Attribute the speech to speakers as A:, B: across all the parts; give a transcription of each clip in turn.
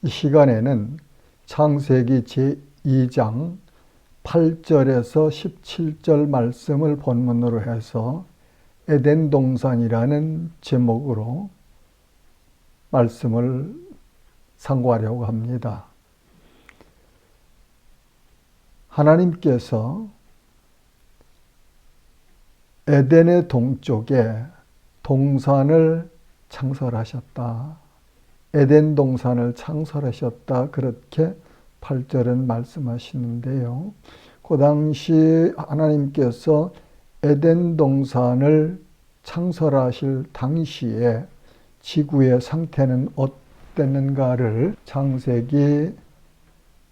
A: 이 시간에는 창세기 제2장 8절에서 17절 말씀을 본문으로 해서 에덴 동산이라는 제목으로 말씀을 상고하려고 합니다. 하나님께서 에덴의 동쪽에 동산을 창설하셨다. 에덴 동산을 창설하셨다. 그렇게 8절은 말씀하시는데요. 그 당시 하나님께서 에덴 동산을 창설하실 당시에 지구의 상태는 어땠는가를 창세기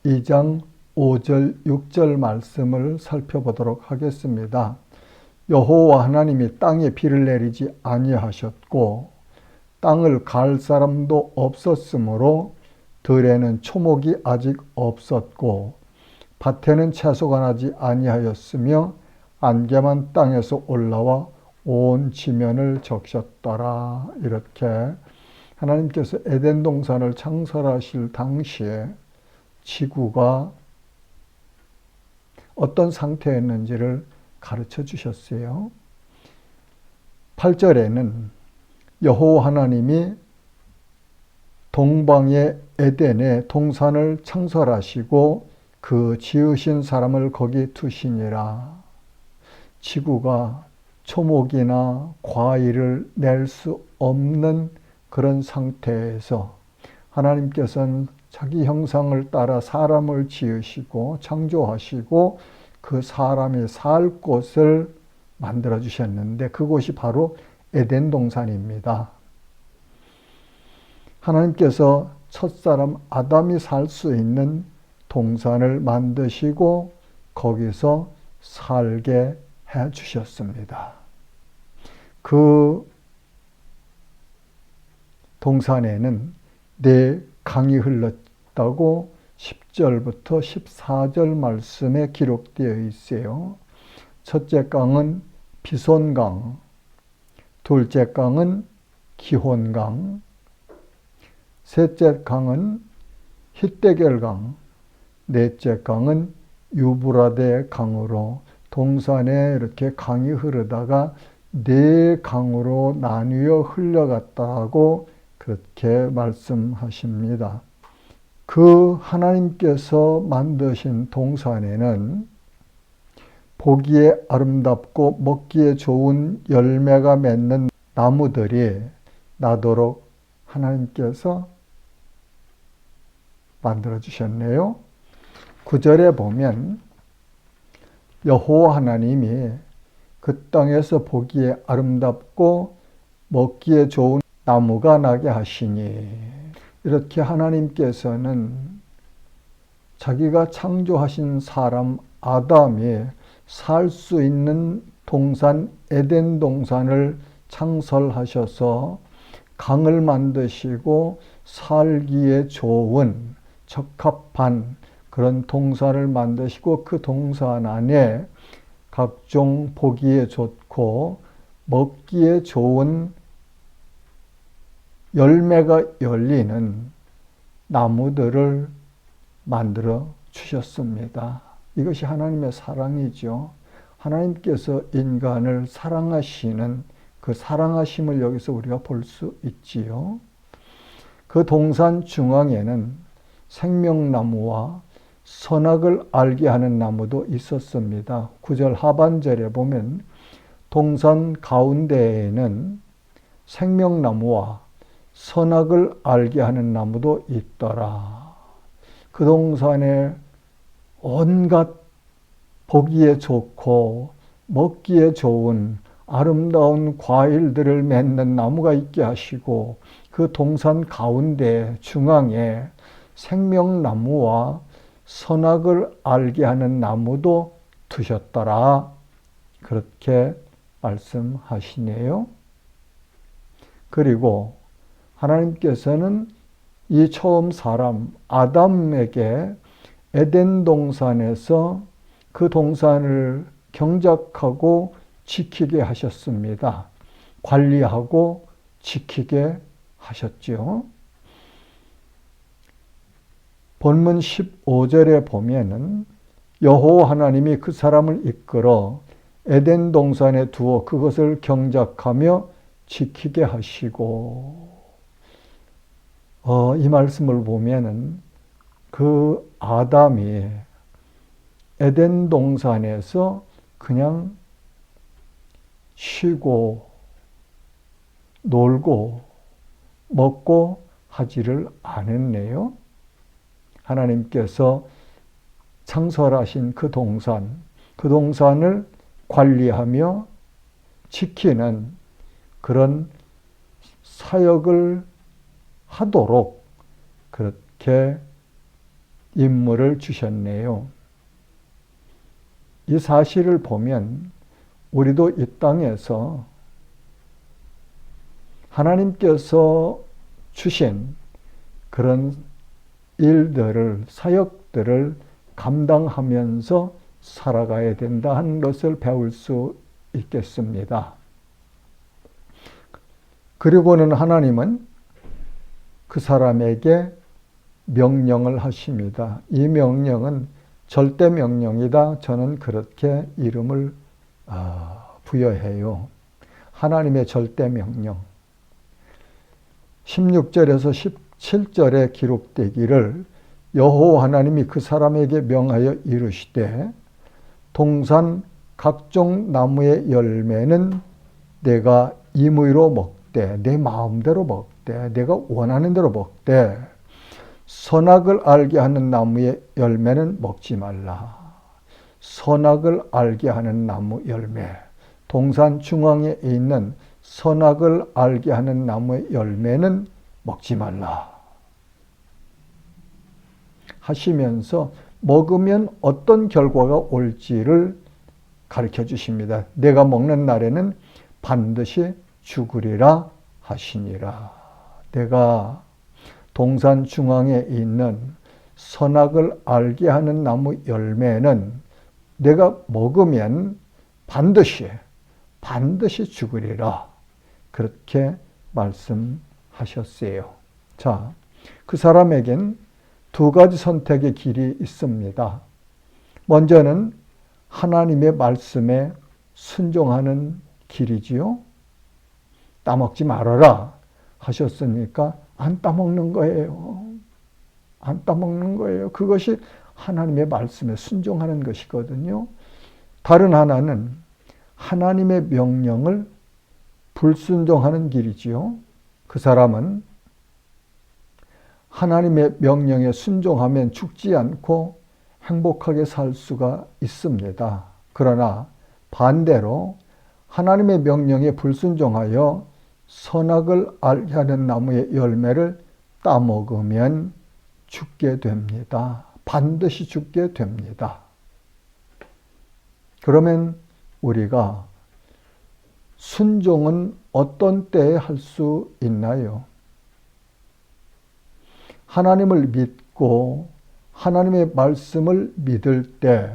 A: 2장 5절, 6절 말씀을 살펴보도록 하겠습니다. 여호와 하나님이 땅에 비를 내리지 아니하셨고 땅을 갈 사람도 없었으므로 들에는 초목이 아직 없었고 밭에는 채소가 나지 아니하였으며 안개만 땅에서 올라와 온 지면을 적셨더라. 이렇게 하나님께서 에덴 동산을 창설하실 당시에 지구가 어떤 상태였는지를 가르쳐 주셨어요. 8절에는 여호와 하나님이 동방의 에덴에 동산을 창설하시고 그 지으신 사람을 거기 두시니라. 지구가 초목이나 과일을 낼 수 없는 그런 상태에서 하나님께서는 자기 형상을 따라 사람을 지으시고 창조하시고 그 사람이 살 곳을 만들어 주셨는데 그곳이 바로 에덴 동산입니다. 하나님께서 첫사람 아담이 살 수 있는 동산을 만드시고 거기서 살게 해 주셨습니다. 그 동산에는 네 강이 흘렀다고 10절부터 14절 말씀에 기록되어 있어요. 첫째 강은 비손강, 둘째 강은 기혼강, 셋째 강은 히데겔강, 넷째 강은 유브라데 강으로 동산에 이렇게 강이 흐르다가 네 강으로 나뉘어 흘러갔다고 그렇게 말씀하십니다. 그 하나님께서 만드신 동산에는 보기에 아름답고 먹기에 좋은 열매가 맺는 나무들이 나도록 하나님께서 만들어 주셨네요. 9절에 보면 여호와 하나님이 그 땅에서 보기에 아름답고 먹기에 좋은 나무가 나게 하시니 이렇게 하나님께서는 자기가 창조하신 사람 아담이 살 수 있는 동산 에덴 동산을 창설하셔서 강을 만드시고 살기에 좋은 적합한 그런 동산을 만드시고 그 동산 안에 각종 보기에 좋고 먹기에 좋은 열매가 열리는 나무들을 만들어 주셨습니다. 이것이 하나님의 사랑이죠. 하나님께서 인간을 사랑하시는 그 사랑하심을 여기서 우리가 볼 수 있지요. 그 동산 중앙에는 생명나무와 선악을 알게 하는 나무도 있었습니다. 9절 하반절에 보면 동산 가운데에는 생명나무와 선악을 알게 하는 나무도 있더라. 그 동산에 온갖 보기에 좋고 먹기에 좋은 아름다운 과일들을 맺는 나무가 있게 하시고 그 동산 가운데 중앙에 생명나무와 선악을 알게 하는 나무도 두셨더라. 그렇게 말씀하시네요. 그리고 하나님께서는 이 처음 사람 아담에게 에덴 동산에서 그 동산을 경작하고 지키게 하셨습니다. 관리하고 지키게 하셨죠. 본문 15절에 보면은 여호와 하나님이 그 사람을 이끌어 에덴 동산에 두어 그것을 경작하며 지키게 하시고, 이 말씀을 보면은 그 아담이 에덴 동산에서 그냥 쉬고 놀고 먹고 하지를 않았네요. 하나님께서 창설하신 그 동산을 관리하며 지키는 그런 사역을 하도록 그렇게 임무를 주셨네요. 이 사실을 보면 우리도 이 땅에서 하나님께서 주신 그런 일들을, 사역들을 감당하면서 살아가야 된다 하는 것을 배울 수 있겠습니다. 그리고는 하나님은 그 사람에게 명령을 하십니다. 이 명령은 절대 명령이다. 저는 그렇게 이름을 부여해요. 하나님의 절대 명령. 16절에서 17절에 기록되기를 여호와 하나님이 그 사람에게 명하여 이르시되 동산 각종 나무의 열매는 내가 임의로 먹되 내 마음대로 먹되 내가 원하는 대로 먹되 선악을 알게 하는 나무의 열매는 먹지 말라. 선악을 알게 하는 나무 열매, 동산 중앙에 있는 선악을 알게 하는 나무의 열매는 먹지 말라 하시면서 먹으면 어떤 결과가 올지를 가르쳐 주십니다. 내가 먹는 날에는 반드시 죽으리라 하시니라. 내가 동산 중앙에 있는 선악을 알게 하는 나무 열매는 내가 먹으면 반드시 죽으리라. 그렇게 말씀하셨어요. 자, 그 사람에겐 두 가지 선택의 길이 있습니다. 먼저는 하나님의 말씀에 순종하는 길이지요. 따먹지 말아라 하셨으니까 안 따먹는 거예요. 안 따먹는 거예요. 그것이 하나님의 말씀에 순종하는 것이거든요. 다른 하나는 하나님의 명령을 불순종하는 길이지요. 그 사람은 하나님의 명령에 순종하면 죽지 않고 행복하게 살 수가 있습니다. 그러나 반대로 하나님의 명령에 불순종하여 선악을 알게 하는 나무의 열매를 따먹으면 죽게 됩니다. 반드시 죽게 됩니다. 그러면 우리가 순종은 어떤 때에 할 수 있나요? 하나님을 믿고 하나님의 말씀을 믿을 때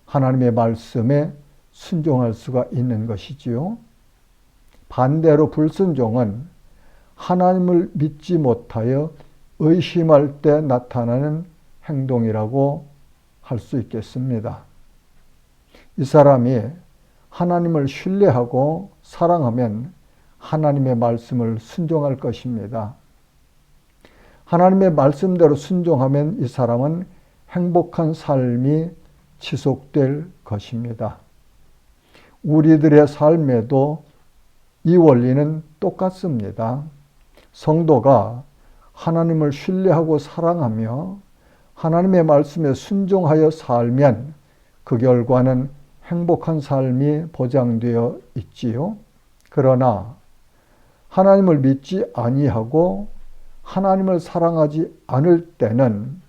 A: 하나님의 말씀에 순종할 수가 있는 것이지요. 반대로 불순종은 하나님을 믿지 못하여 의심할 때 나타나는 행동이라고 할 수 있겠습니다. 이 사람이 하나님을 신뢰하고 사랑하면 하나님의 말씀을 순종할 것입니다. 하나님의 말씀대로 순종하면 이 사람은 행복한 삶이 지속될 것입니다. 우리들의 삶에도 이 원리는 똑같습니다. 성도가 하나님을 신뢰하고 사랑하며 하나님의 말씀에 순종하여 살면 그 결과는 행복한 삶이 보장되어 있지요. 그러나 하나님을 믿지 아니하고 하나님을 사랑하지 않을 때는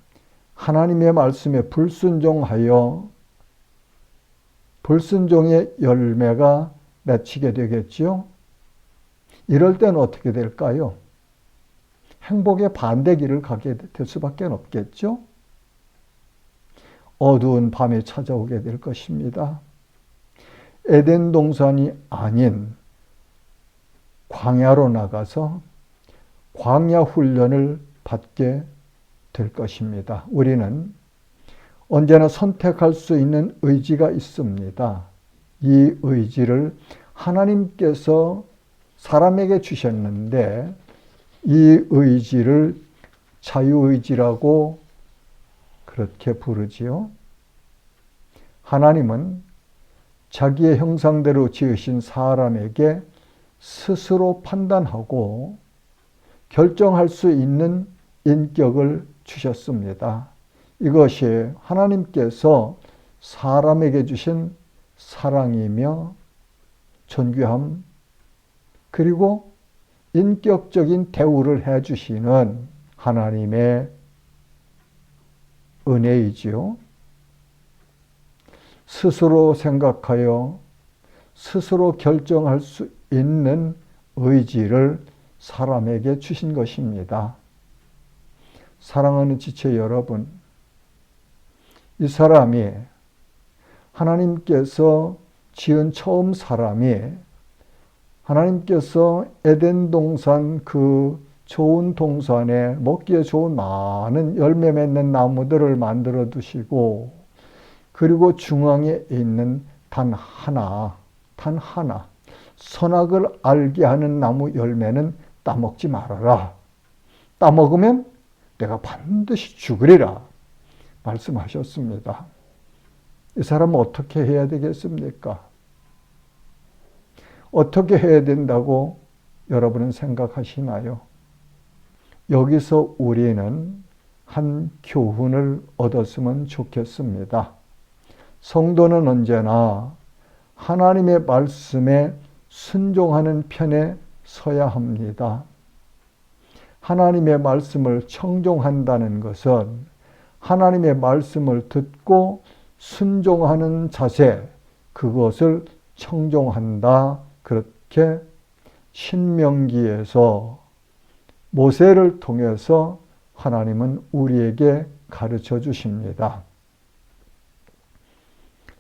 A: 하나님의 말씀에 불순종하여 불순종의 열매가 맺히게 되겠지요. 이럴 때는 어떻게 될까요? 행복의 반대 길을 가게 될 수밖에 없겠죠. 어두운 밤이 찾아오게 될 것입니다. 에덴 동산이 아닌 광야로 나가서 광야 훈련을 받게 될 것입니다. 우리는 언제나 선택할 수 있는 의지가 있습니다. 이 의지를 하나님께서 사람에게 주셨는데 이 의지를 자유의지라고 그렇게 부르지요. 하나님은 자기의 형상대로 지으신 사람에게 스스로 판단하고 결정할 수 있는 인격을 주셨습니다. 이것이 하나님께서 사람에게 주신 사랑이며 존귀함 그리고 인격적인 대우를 해주시는 하나님의 은혜이지요. 스스로 생각하여 스스로 결정할 수 있는 의지를 사람에게 주신 것입니다. 사랑하는 지체 여러분, 이 사람이 하나님께서 지은 처음 사람이 하나님께서 에덴 동산 그 좋은 동산에 먹기에 좋은 많은 열매 맺는 나무들을 만들어 두시고 그리고 중앙에 있는 단 하나 선악을 알게 하는 나무 열매는 따먹지 말아라. 따먹으면 내가 반드시 죽으리라 말씀하셨습니다. 이 사람은 어떻게 해야 되겠습니까? 어떻게 해야 된다고 여러분은 생각하시나요? 여기서 우리는 한 교훈을 얻었으면 좋겠습니다. 성도는 언제나 하나님의 말씀에 순종하는 편에 서야 합니다. 하나님의 말씀을 청종한다는 것은 하나님의 말씀을 듣고 순종하는 자세, 그것을 청종한다. 그렇게 신명기에서 모세를 통해서 하나님은 우리에게 가르쳐 주십니다.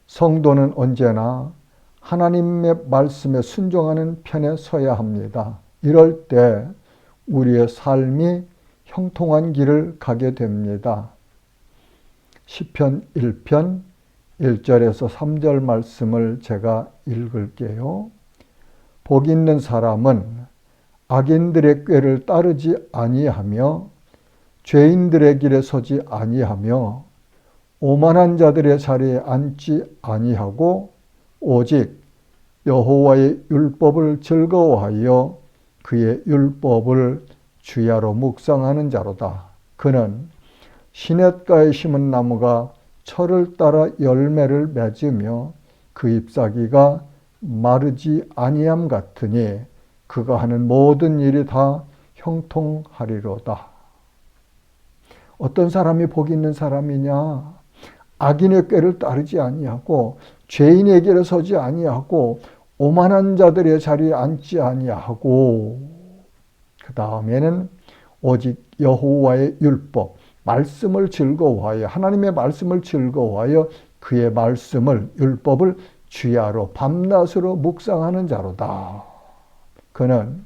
A: 성도는 언제나 하나님의 말씀에 순종하는 편에 서야 합니다. 이럴 때 우리의 삶이 형통한 길을 가게 됩니다. 시편 1편 1절에서 3절 말씀을 제가 읽을게요. 복 있는 사람은 악인들의 꾀를 따르지 아니하며 죄인들의 길에 서지 아니하며 오만한 자들의 자리에 앉지 아니하고 오직 여호와의 율법을 즐거워하여 그의 율법을 주야로 묵상하는 자로다. 그는 시냇가에 심은 나무가 철을 따라 열매를 맺으며 그 잎사귀가 마르지 아니함 같으니 그가 하는 모든 일이 다 형통하리로다. 어떤 사람이 복 있는 사람이냐? 악인의 꾀를 따르지 아니하고 죄인의 길에 서지 아니하고 오만한 자들의 자리에 앉지 아니하고 그 다음에는 오직 여호와의 율법, 말씀을 즐거워하여 하나님의 말씀을 즐거워하여 그의 말씀을 율법을 주야로 밤낮으로 묵상하는 자로다. 그는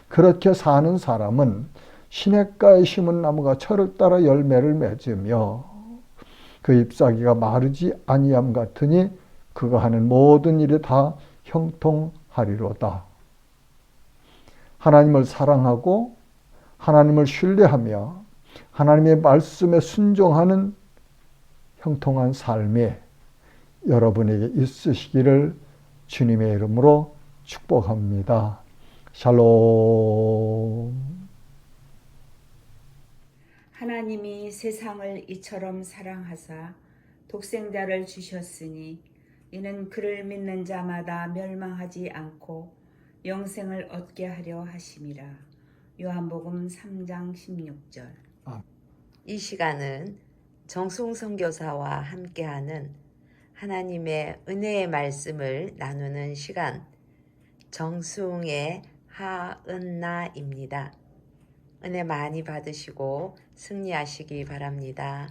A: 그렇게 사는 사람은 시냇가에 심은 나무가 철을 따라 열매를 맺으며 그 잎사귀가 마르지 아니함 같으니 그가 하는 모든 일이 다 형통하리로다. 하나님을 사랑하고 하나님을 신뢰하며 하나님의 말씀에 순종하는 형통한 삶이 여러분에게 있으시기를 주님의 이름으로 축복합니다. 샬롬.
B: 하나님이 세상을 이처럼 사랑하사 독생자를 주셨으니 이는 그를 믿는 자마다 멸망하지 않고 영생을 얻게 하려 하심이라. 요한복음 3장 16절.
C: 이 시간은 정승 선교사와 함께하는 하나님의 은혜의 말씀을 나누는 시간, 정승의 하은나입니다. 은혜 많이 받으시고 승리하시기 바랍니다.